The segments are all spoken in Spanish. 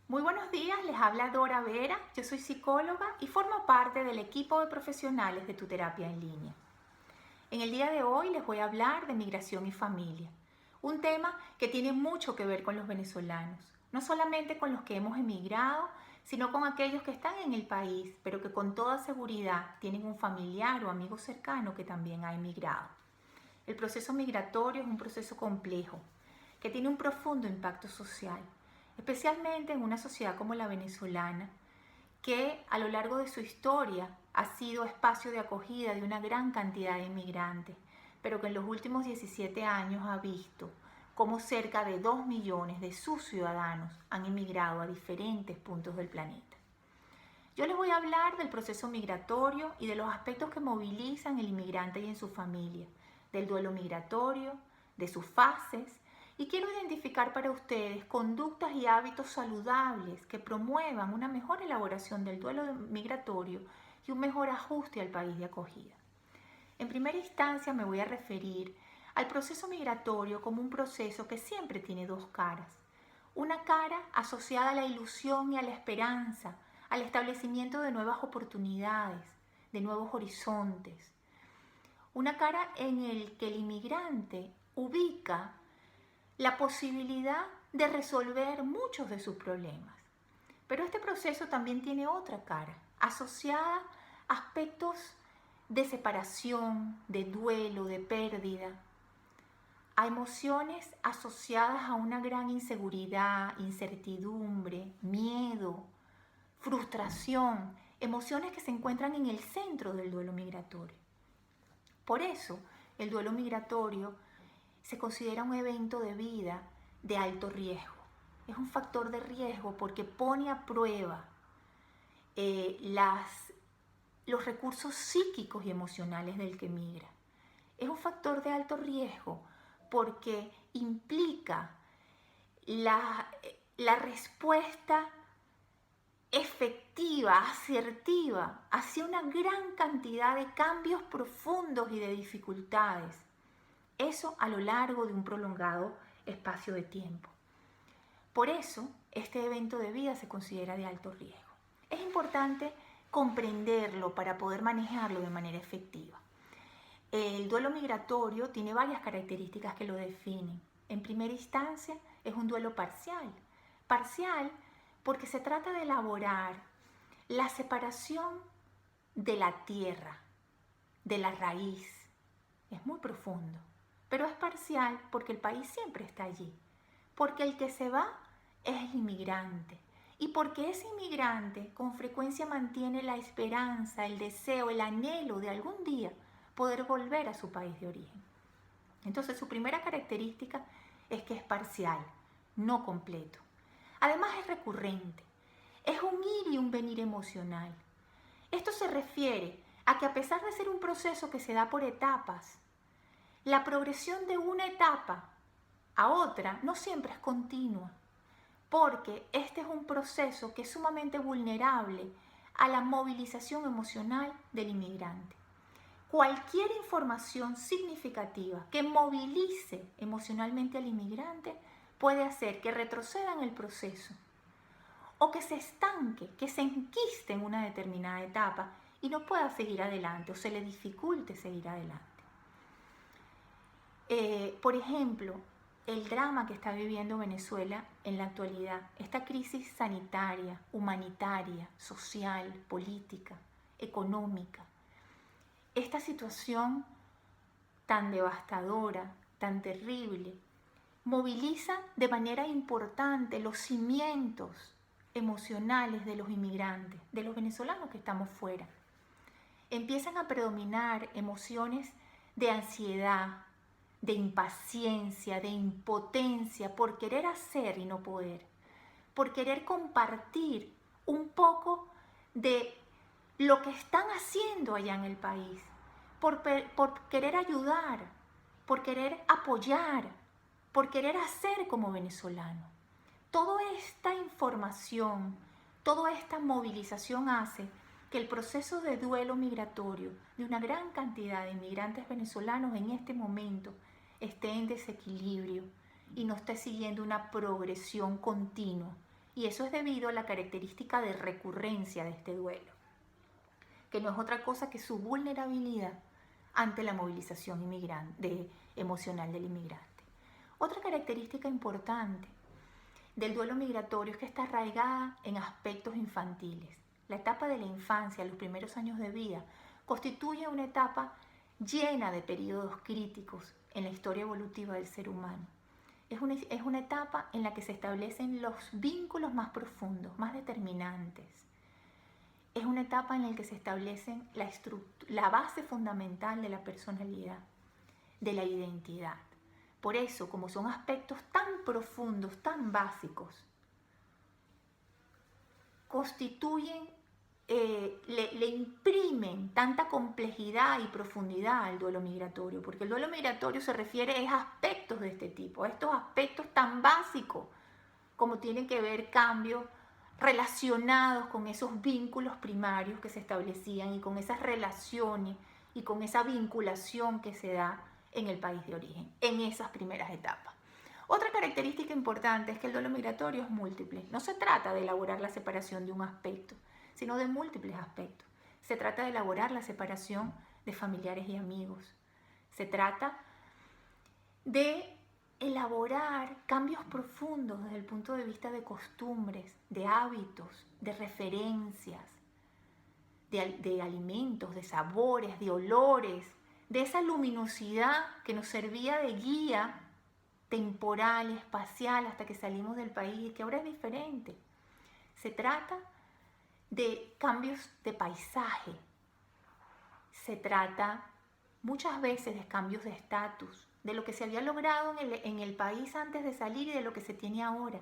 Muy buenos días, les habla Dora Vera, yo soy psicóloga y formo parte del equipo de profesionales de Tu Terapia en Línea. En el día de hoy les voy a hablar de migración y familia, un tema que tiene mucho que ver con los venezolanos, no solamente con los que hemos emigrado, sino con aquellos que están en el país, pero que con toda seguridad tienen un familiar o amigo cercano que también ha emigrado. El proceso migratorio es un proceso complejo, que tiene un profundo impacto social, especialmente en una sociedad como la venezolana, que a lo largo de su historia ha sido espacio de acogida de una gran cantidad de inmigrantes, pero que en los últimos 17 años ha visto cómo cerca de 2 millones de sus ciudadanos han emigrado a diferentes puntos del planeta. Yo les voy a hablar del proceso migratorio y de los aspectos que movilizan el inmigrante y en su familia, del duelo migratorio, de sus fases, y quiero identificar para ustedes conductas y hábitos saludables que promuevan una mejor elaboración del duelo migratorio y un mejor ajuste al país de acogida. En primera instancia me voy a referir al proceso migratorio como un proceso que siempre tiene dos caras. Una cara asociada a la ilusión y a la esperanza, al establecimiento de nuevas oportunidades, de nuevos horizontes. Una cara en el que el inmigrante ubica la posibilidad de resolver muchos de sus problemas. Pero este proceso también tiene otra cara, asociada a aspectos de separación, de duelo, de pérdida, a emociones asociadas a una gran inseguridad, incertidumbre, miedo, frustración, emociones que se encuentran en el centro del duelo migratorio. Por eso, el duelo migratorio se considera un evento de vida de alto riesgo. Es un factor de riesgo porque pone a prueba los recursos psíquicos y emocionales del que migra. Es un factor de alto riesgo porque implica la respuesta efectiva, asertiva, hacia una gran cantidad de cambios profundos y de dificultades. Eso a lo largo de un prolongado espacio de tiempo. Por eso, este evento de vida se considera de alto riesgo. Es importante comprenderlo para poder manejarlo de manera efectiva. El duelo migratorio tiene varias características que lo definen. En primera instancia, es un duelo parcial. Parcial porque se trata de elaborar la separación de la tierra, de la raíz. Es muy profundo, pero es parcial porque el país siempre está allí. Porque el que se va es el inmigrante. Y porque ese inmigrante con frecuencia mantiene la esperanza, el deseo, el anhelo de algún día poder volver a su país de origen. Entonces, su primera característica es que es parcial, no completo. Además, es recurrente. Es un ir y un venir emocional. Esto se refiere a que a pesar de ser un proceso que se da por etapas, la progresión de una etapa a otra no siempre es continua, porque este es un proceso que es sumamente vulnerable a la movilización emocional del inmigrante. Cualquier información significativa que movilice emocionalmente al inmigrante puede hacer que retroceda en el proceso o que se estanque, que se enquiste en una determinada etapa y no pueda seguir adelante o se le dificulte seguir adelante. Por ejemplo, el drama que está viviendo Venezuela en la actualidad, esta crisis sanitaria, humanitaria, social, política, económica, esta situación tan devastadora, tan terrible, moviliza de manera importante los cimientos emocionales de los inmigrantes, de los venezolanos que estamos fuera. Empiezan a predominar emociones de ansiedad, de impaciencia, de impotencia por querer hacer y no poder, por querer compartir un poco de lo que están haciendo allá en el país, por querer ayudar, por querer apoyar, por querer hacer como venezolano. Toda esta información, toda esta movilización hace que el proceso de duelo migratorio de una gran cantidad de inmigrantes venezolanos en este momento esté en desequilibrio y no esté siguiendo una progresión continua Y eso es debido a la característica de recurrencia de este duelo, que no es otra cosa que su vulnerabilidad ante la movilización emocional del inmigrante. Otra característica importante del duelo migratorio es que está arraigada en aspectos infantiles. La etapa de la infancia, los primeros años de vida, constituye una etapa llena de periodos críticos en la historia evolutiva del ser humano. Es una etapa en la que se establecen los vínculos más profundos, más determinantes. Es una etapa en la que se establecen la base fundamental de la personalidad, de la identidad. Por eso, como son aspectos tan profundos, tan básicos, constituyen, le imprimen tanta complejidad y profundidad al duelo migratorio, porque el duelo migratorio se refiere a aspectos de este tipo, a estos aspectos tan básicos como tienen que ver cambios relacionados con esos vínculos primarios que se establecían y con esas relaciones y con esa vinculación que se da en el país de origen, en esas primeras etapas. Otra característica importante es que el duelo migratorio es múltiple. No se trata de elaborar la separación de un aspecto, sino de múltiples aspectos. Se trata de elaborar la separación de familiares y amigos. Se trata de elaborar cambios profundos desde el punto de vista de costumbres, de hábitos, de referencias, de alimentos, de sabores, de olores, de esa luminosidad que nos servía de guía temporal, espacial, hasta que salimos del país y que ahora es diferente. Se trata de cambios de paisaje. Se trata muchas veces de cambios de estatus, de lo que se había logrado en el país antes de salir y de lo que se tiene ahora.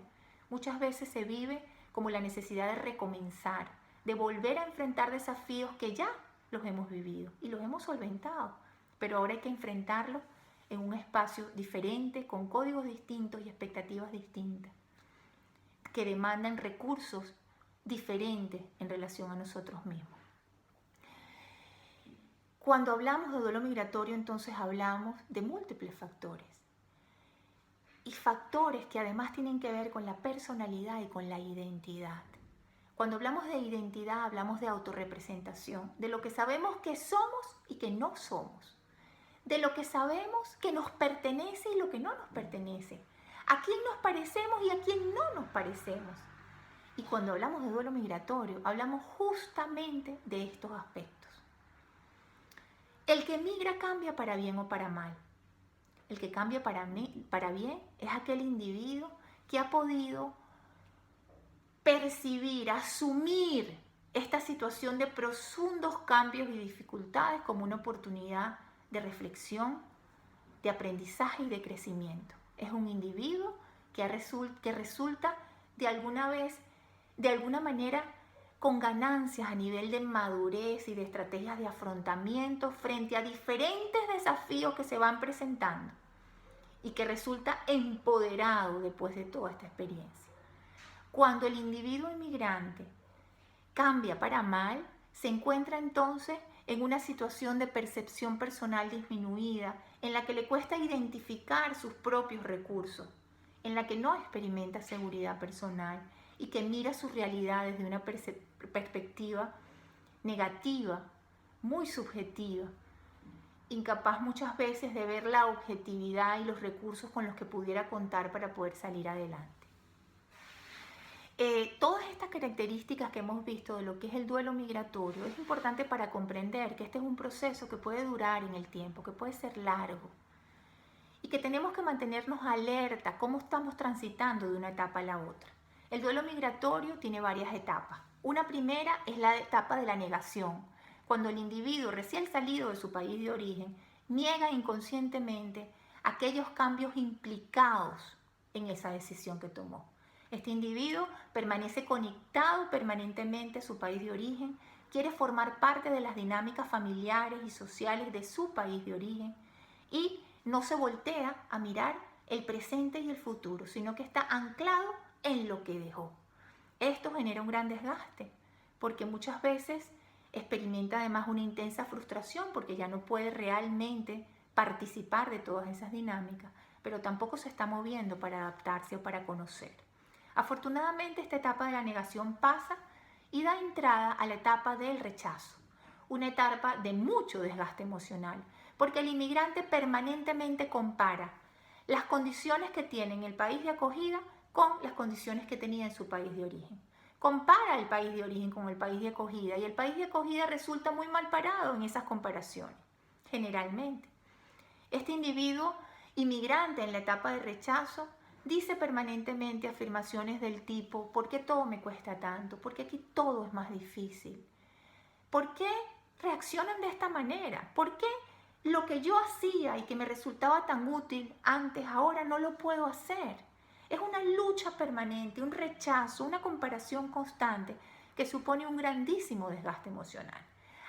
Muchas veces se vive como la necesidad de recomenzar, de volver a enfrentar desafíos que ya los hemos vivido y los hemos solventado, pero ahora hay que enfrentarlos en un espacio diferente, con códigos distintos y expectativas distintas, que demandan recursos diferentes en relación a nosotros mismos. Cuando hablamos de duelo migratorio, entonces hablamos de múltiples factores. Y factores que además tienen que ver con la personalidad y con la identidad. Cuando hablamos de identidad, hablamos de autorrepresentación, de lo que sabemos que somos y que no somos. De lo que sabemos que nos pertenece y lo que no nos pertenece. A quién nos parecemos y a quién no nos parecemos. Y cuando hablamos de duelo migratorio, hablamos justamente de estos aspectos. El que migra cambia para bien o para mal. El que cambia para bien es aquel individuo que ha podido percibir, asumir esta situación de profundos cambios y dificultades como una oportunidad de reflexión, de aprendizaje y de crecimiento. Es un individuo que resulta de alguna manera con ganancias a nivel de madurez y de estrategias de afrontamiento frente a diferentes desafíos que se van presentando y que resulta empoderado después de toda esta experiencia. Cuando el individuo inmigrante cambia para mal, se encuentra entonces en una situación de percepción personal disminuida, en la que le cuesta identificar sus propios recursos, en la que no experimenta seguridad personal y que mira su realidad desde una perspectiva negativa, muy subjetiva, incapaz muchas veces de ver la objetividad y los recursos con los que pudiera contar para poder salir adelante. Todas estas características que hemos visto de lo que es el duelo migratorio es importante para comprender que este es un proceso que puede durar en el tiempo, que puede ser largo y que tenemos que mantenernos alerta cómo estamos transitando de una etapa a la otra. El duelo migratorio tiene varias etapas. Una primera es la etapa de la negación, cuando el individuo recién salido de su país de origen niega inconscientemente aquellos cambios implicados en esa decisión que tomó. Este individuo permanece conectado permanentemente a su país de origen, quiere formar parte de las dinámicas familiares y sociales de su país de origen y no se voltea a mirar el presente y el futuro, sino que está anclado en lo que dejó. Esto genera un gran desgaste, porque muchas veces experimenta además una intensa frustración porque ya no puede realmente participar de todas esas dinámicas, pero tampoco se está moviendo para adaptarse o para conocer. Afortunadamente, esta etapa de la negación pasa y da entrada a la etapa del rechazo, una etapa de mucho desgaste emocional, porque el inmigrante permanentemente compara las condiciones que tiene en el país de acogida con las condiciones que tenía en su país de origen. Compara el país de origen con el país de acogida y el país de acogida resulta muy mal parado en esas comparaciones, generalmente. Este individuo inmigrante en la etapa de rechazo dice permanentemente afirmaciones del tipo: ¿por qué todo me cuesta tanto? ¿Por qué aquí todo es más difícil? ¿Por qué reaccionan de esta manera? ¿Por qué lo que yo hacía y que me resultaba tan útil antes, ahora no lo puedo hacer? Es una lucha permanente, un rechazo, una comparación constante que supone un grandísimo desgaste emocional.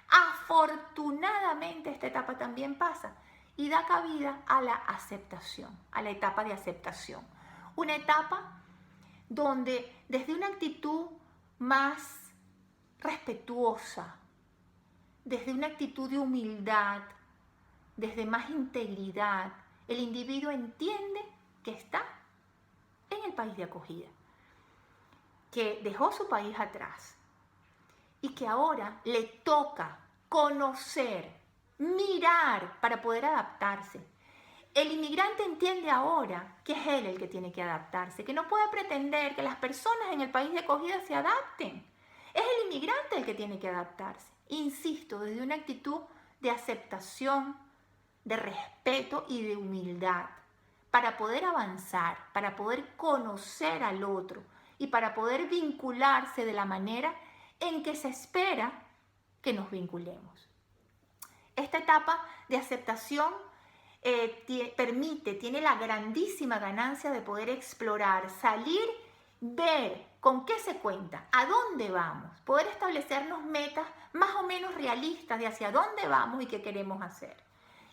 Afortunadamente, esta etapa también pasa y da cabida a la aceptación, a la etapa de aceptación. Una etapa donde desde una actitud más respetuosa, desde una actitud de humildad, desde más integridad, el individuo entiende que está en el país de acogida, que dejó su país atrás y que ahora le toca conocer, mirar para poder adaptarse. El inmigrante entiende ahora que es él el que tiene que adaptarse, que no puede pretender que las personas en el país de acogida se adapten. Es el inmigrante el que tiene que adaptarse. Insisto, desde una actitud de aceptación, de respeto y de humildad, para poder avanzar, para poder conocer al otro y para poder vincularse de la manera en que se espera que nos vinculemos. Esta etapa de aceptación tiene la grandísima ganancia de poder explorar, salir, ver con qué se cuenta, a dónde vamos, poder establecernos metas más o menos realistas de hacia dónde vamos y qué queremos hacer.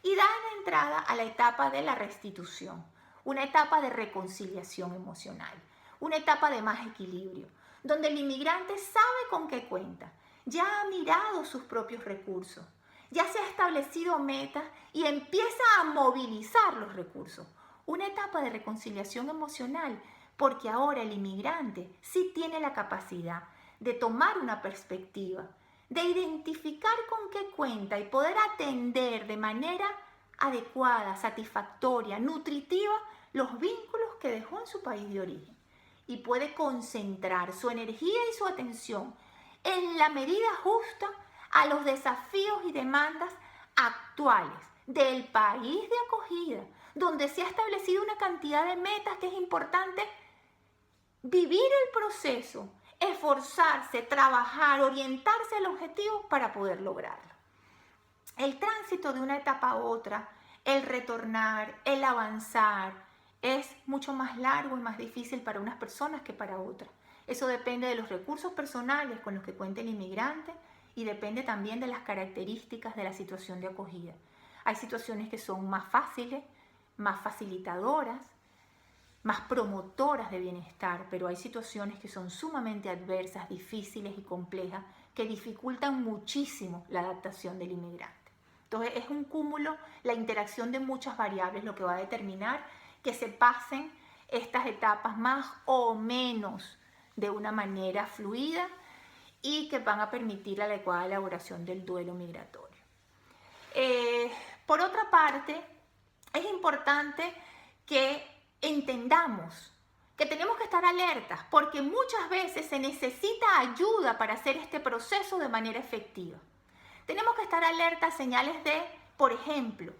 Y da entrada a la etapa de la restitución, una etapa de reconciliación emocional, una etapa de más equilibrio, donde el inmigrante sabe con qué cuenta, ya ha mirado sus propios recursos, ya se ha establecido metas y empieza a movilizar los recursos. Una etapa de reconciliación emocional, porque ahora el inmigrante sí tiene la capacidad de tomar una perspectiva, de identificar con qué cuenta y poder atender de manera adecuada, satisfactoria, nutritiva los vínculos que dejó en su país de origen. Y puede concentrar su energía y su atención en la medida justa a los desafíos y demandas actuales del país de acogida, donde se ha establecido una cantidad de metas que es importante vivir el proceso, esforzarse, trabajar, orientarse al objetivo para poder lograrlo. El tránsito de una etapa a otra, el retornar, el avanzar, es mucho más largo y más difícil para unas personas que para otras. Eso depende de los recursos personales con los que cuenta el inmigrante y depende también de las características de la situación de acogida. Hay situaciones que son más fáciles, más facilitadoras, más promotoras de bienestar, pero hay situaciones que son sumamente adversas, difíciles y complejas que dificultan muchísimo la adaptación del inmigrante. Entonces es un cúmulo, la interacción de muchas variables lo que va a determinar que se pasen estas etapas más o menos de una manera fluida y que van a permitir la adecuada elaboración del duelo migratorio. Por otra parte, es importante que entendamos que tenemos que estar alertas porque muchas veces se necesita ayuda para hacer este proceso de manera efectiva. Tenemos que estar alertas a señales de, por ejemplo,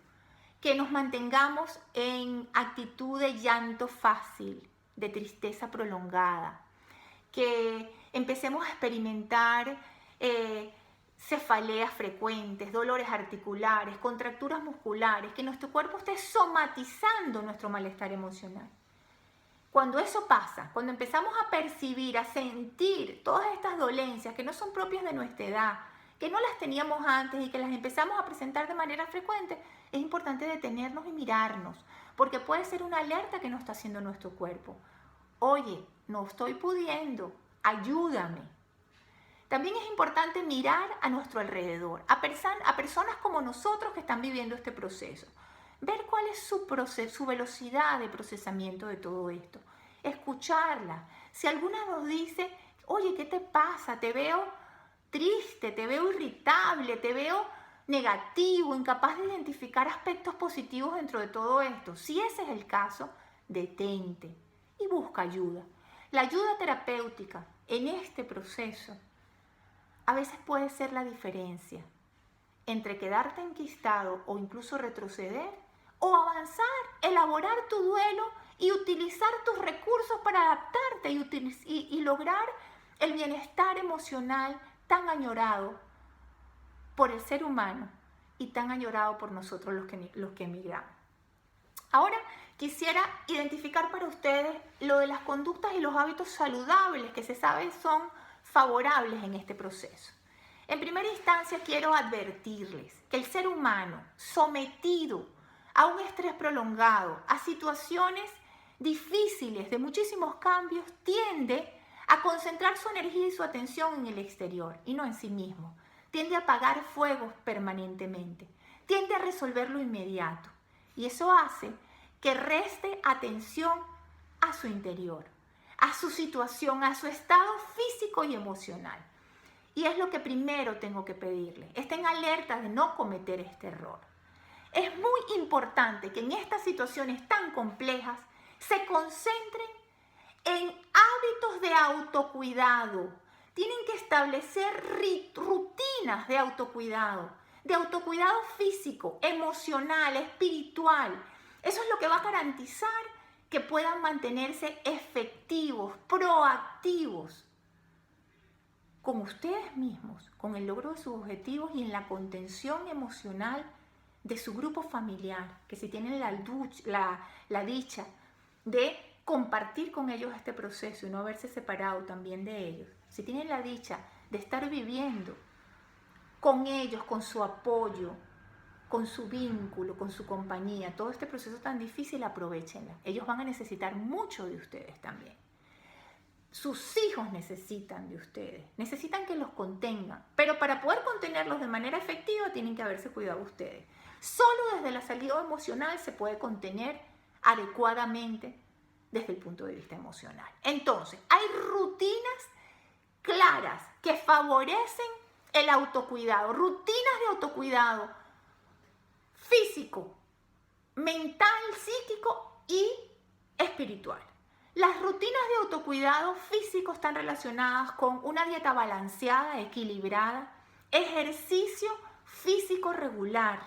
que nos mantengamos en actitud de llanto fácil, de tristeza prolongada, que empecemos a experimentar cefaleas frecuentes, dolores articulares, contracturas musculares, que nuestro cuerpo esté somatizando nuestro malestar emocional. Cuando eso pasa, cuando empezamos a percibir, a sentir todas estas dolencias que no son propias de nuestra edad, que no las teníamos antes y que las empezamos a presentar de manera frecuente, es importante detenernos y mirarnos, porque puede ser una alerta que nos está haciendo nuestro cuerpo. Oye, no estoy pudiendo, ayúdame. También es importante mirar a nuestro alrededor, a personas como nosotros que están viviendo este proceso. Ver cuál es su velocidad de procesamiento de todo esto. Escucharla, Si alguna nos dice, oye, ¿qué te pasa? Te veo triste, te veo irritable, te veo negativo, incapaz de identificar aspectos positivos dentro de todo esto. Si ese es el caso, detente y busca ayuda. La ayuda terapéutica en este proceso a veces puede ser la diferencia entre quedarte enquistado o incluso retroceder o avanzar, elaborar tu duelo y utilizar tus recursos para adaptarte y lograr el bienestar emocional tan añorado por el ser humano y tan añorado por nosotros los que emigramos. Ahora quisiera identificar para ustedes lo de las conductas y los hábitos saludables que se sabe son favorables en este proceso. En primera instancia quiero advertirles que el ser humano sometido a un estrés prolongado, a situaciones difíciles de muchísimos cambios, tiende a concentrar su energía y su atención en el exterior y no en sí mismo. Tiende a apagar fuegos permanentemente, tiende a resolver lo inmediato y eso hace que reste atención a su interior, a su situación, a su estado físico y emocional. Y es lo que primero tengo que pedirle. Estén alertas de no cometer este error. Es muy importante que en estas situaciones tan complejas se concentren en hábitos de autocuidado. Tienen que establecer rutinas de autocuidado físico, emocional, espiritual. Eso es lo que va a garantizar que puedan mantenerse efectivos, proactivos con ustedes mismos, con el logro de sus objetivos y en la contención emocional de su grupo familiar, que si tienen la dicha de compartir con ellos este proceso y no haberse separado también de ellos, si tienen la dicha de estar viviendo con ellos, con su apoyo, con su vínculo, con su compañía, todo este proceso tan difícil, aprovechenla. Ellos van a necesitar mucho de ustedes también. Sus hijos necesitan de ustedes, necesitan que los contengan, pero para poder contenerlos de manera efectiva tienen que haberse cuidado ustedes. Solo desde la salud emocional se puede contener adecuadamente desde el punto de vista emocional. Entonces, hay rutinas claras que favorecen el autocuidado, rutinas de autocuidado físico, mental, psíquico y espiritual. Las rutinas de autocuidado físico están relacionadas con una dieta balanceada, equilibrada, ejercicio físico regular.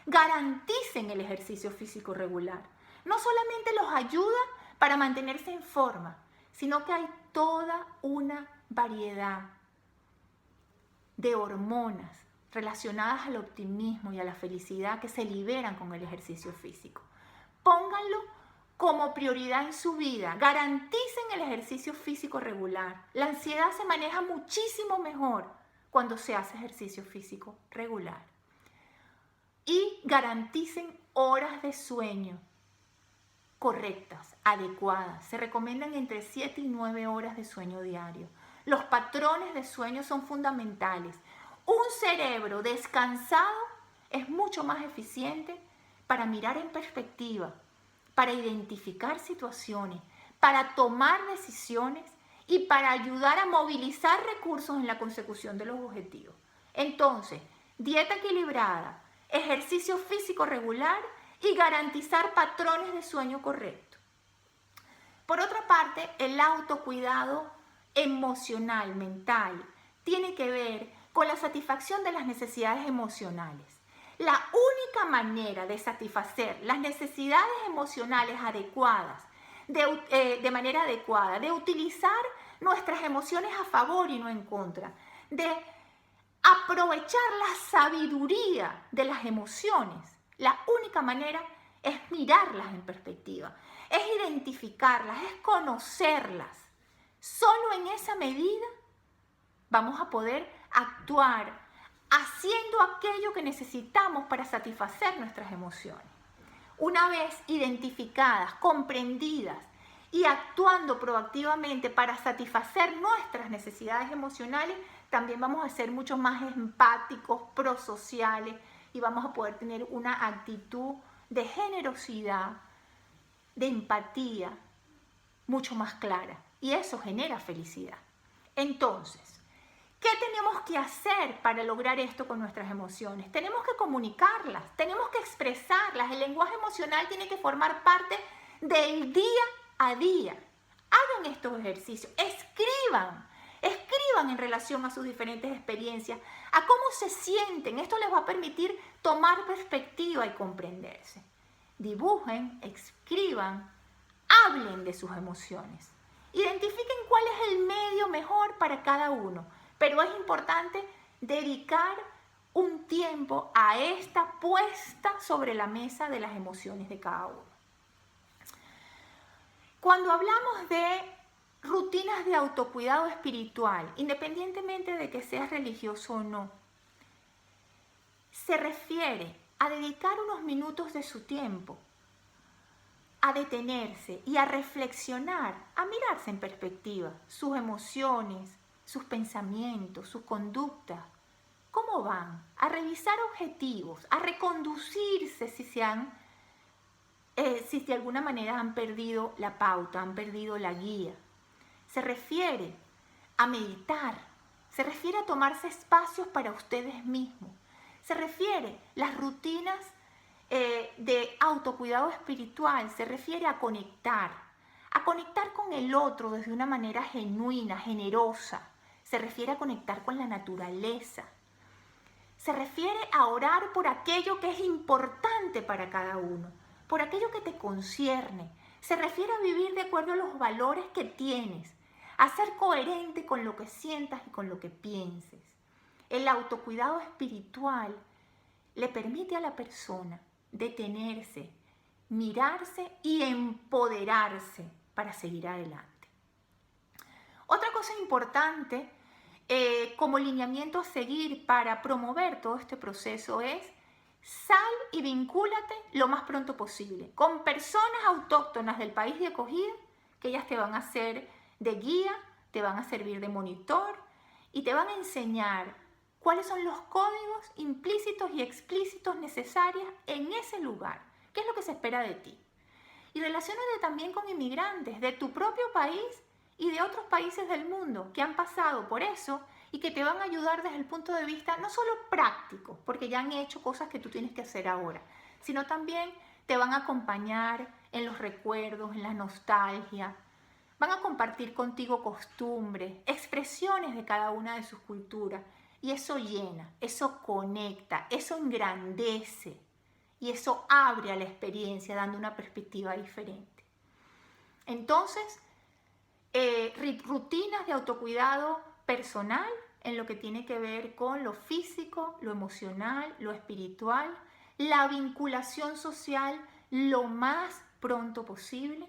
Garanticen el ejercicio físico regular. No solamente los ayuda para mantenerse en forma, sino que hay toda una variedad de hormonas relacionadas al optimismo y a la felicidad que se liberan con el ejercicio físico. Pónganlo como prioridad en su vida. Garanticen el ejercicio físico regular. La ansiedad se maneja muchísimo mejor cuando se hace ejercicio físico regular. Y garanticen horas de sueño correctas, adecuadas. Se recomiendan entre 7 y 9 horas de sueño diario. Los patrones de sueño son fundamentales. Un cerebro descansado es mucho más eficiente para mirar en perspectiva, para identificar situaciones, para tomar decisiones y para ayudar a movilizar recursos en la consecución de los objetivos. Entonces, dieta equilibrada, ejercicio físico regular y garantizar patrones de sueño correctos. Por otra parte, el autocuidado emocional, mental, tiene que ver con la satisfacción de las necesidades emocionales. La única manera de satisfacer las necesidades emocionales adecuadas, de manera adecuada, de utilizar nuestras emociones a favor y no en contra, de aprovechar la sabiduría de las emociones, la única manera es mirarlas en perspectiva, es identificarlas, es conocerlas. Solo en esa medida vamos a poder actuar haciendo aquello que necesitamos para satisfacer nuestras emociones. Una vez identificadas, comprendidas y actuando proactivamente para satisfacer nuestras necesidades emocionales, también vamos a ser mucho más empáticos, prosociales y vamos a poder tener una actitud de generosidad, de empatía, mucho más clara y eso genera felicidad. Entonces, ¿qué tenemos que hacer para lograr esto con nuestras emociones? Tenemos que comunicarlas, tenemos que expresarlas. El lenguaje emocional tiene que formar parte del día a día. Hagan estos ejercicios, escriban en relación a sus diferentes experiencias, a cómo se sienten. Esto les va a permitir tomar perspectiva y comprenderse. Dibujen, escriban, hablen de sus emociones. Identifiquen cuál es el medio mejor para cada uno, pero es importante dedicar un tiempo a esta puesta sobre la mesa de las emociones de cada uno. Cuando hablamos de rutinas de autocuidado espiritual, independientemente de que seas religioso o no, se refiere a dedicar unos minutos de su tiempo a detenerse y a reflexionar, a mirarse en perspectiva, sus emociones, sus pensamientos, sus conductas, cómo van, a revisar objetivos, a reconducirse si de alguna manera han perdido la pauta, han perdido la guía. Se refiere a meditar, se refiere a tomarse espacios para ustedes mismos, se refiere a las rutinas de autocuidado espiritual, se refiere a conectar con el otro desde una manera genuina, generosa, se refiere a conectar con la naturaleza, se refiere a orar por aquello que es importante para cada uno, por aquello que te concierne, se refiere a vivir de acuerdo a los valores que tienes, a ser coherente con lo que sientas y con lo que pienses. El autocuidado espiritual le permite a la persona detenerse, mirarse y empoderarse para seguir adelante. Otra cosa importante como lineamiento a seguir para promover todo este proceso es: sal y vincúlate lo más pronto posible con personas autóctonas del país de acogida, que ellas te van a hacer de guía, te van a servir de monitor y te van a enseñar cuáles son los códigos implícitos y explícitos necesarios en ese lugar. ¿Qué es lo que se espera de ti? Y relaciónate también con inmigrantes de tu propio país y de otros países del mundo que han pasado por eso y que te van a ayudar desde el punto de vista no solo práctico, porque ya han hecho cosas que tú tienes que hacer ahora, sino también te van a acompañar en los recuerdos, en la nostalgia. Van a compartir contigo costumbres, expresiones de cada una de sus culturas. Y eso llena, eso conecta, eso engrandece y eso abre a la experiencia dando una perspectiva diferente. Entonces, rutinas de autocuidado personal en lo que tiene que ver con lo físico, lo emocional, lo espiritual, la vinculación social lo más pronto posible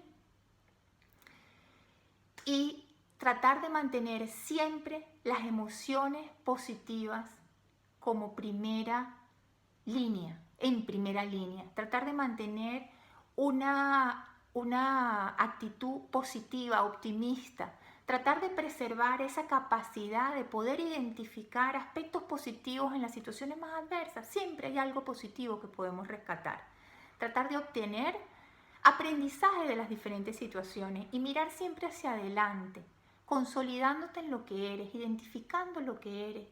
y tratar de mantener siempre las emociones positivas como primera línea, en primera línea. Tratar de mantener una actitud positiva, optimista. Tratar de preservar esa capacidad de poder identificar aspectos positivos en las situaciones más adversas. Siempre hay algo positivo que podemos rescatar. Tratar de obtener aprendizaje de las diferentes situaciones y mirar siempre hacia adelante, consolidándote en lo que eres, identificando lo que eres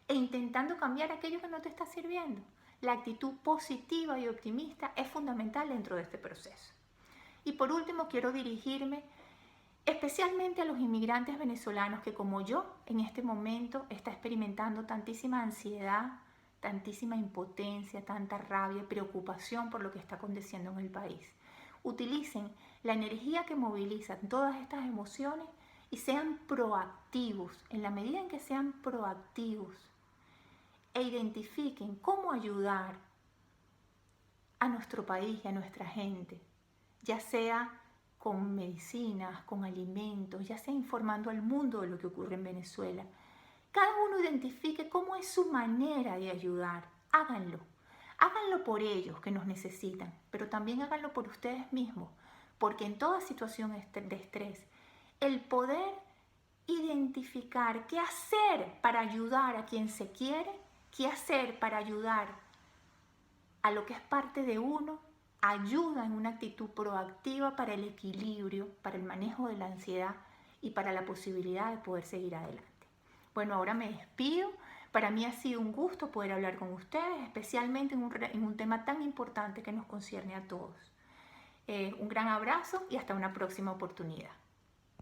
e intentando cambiar aquello que no te está sirviendo. La actitud positiva y optimista es fundamental dentro de este proceso. Y por último, quiero dirigirme especialmente a los inmigrantes venezolanos que, como yo, en este momento está experimentando tantísima ansiedad, tantísima impotencia, tanta rabia, preocupación por lo que está aconteciendo en el país. Utilicen la energía que movilizan todas estas emociones y sean proactivos. En la medida en que sean proactivos e identifiquen cómo ayudar a nuestro país y a nuestra gente, ya sea con medicinas, con alimentos, ya sea informando al mundo de lo que ocurre en Venezuela. Cada uno identifique cómo es su manera de ayudar. Háganlo. Háganlo por ellos que nos necesitan, pero también háganlo por ustedes mismos, porque en toda situación de estrés, el poder identificar qué hacer para ayudar a quien se quiere, qué hacer para ayudar a lo que es parte de uno, ayuda en una actitud proactiva para el equilibrio, para el manejo de la ansiedad y para la posibilidad de poder seguir adelante. Bueno, ahora me despido. Para mí ha sido un gusto poder hablar con ustedes, especialmente en un tema tan importante que nos concierne a todos. Un gran abrazo y hasta una próxima oportunidad.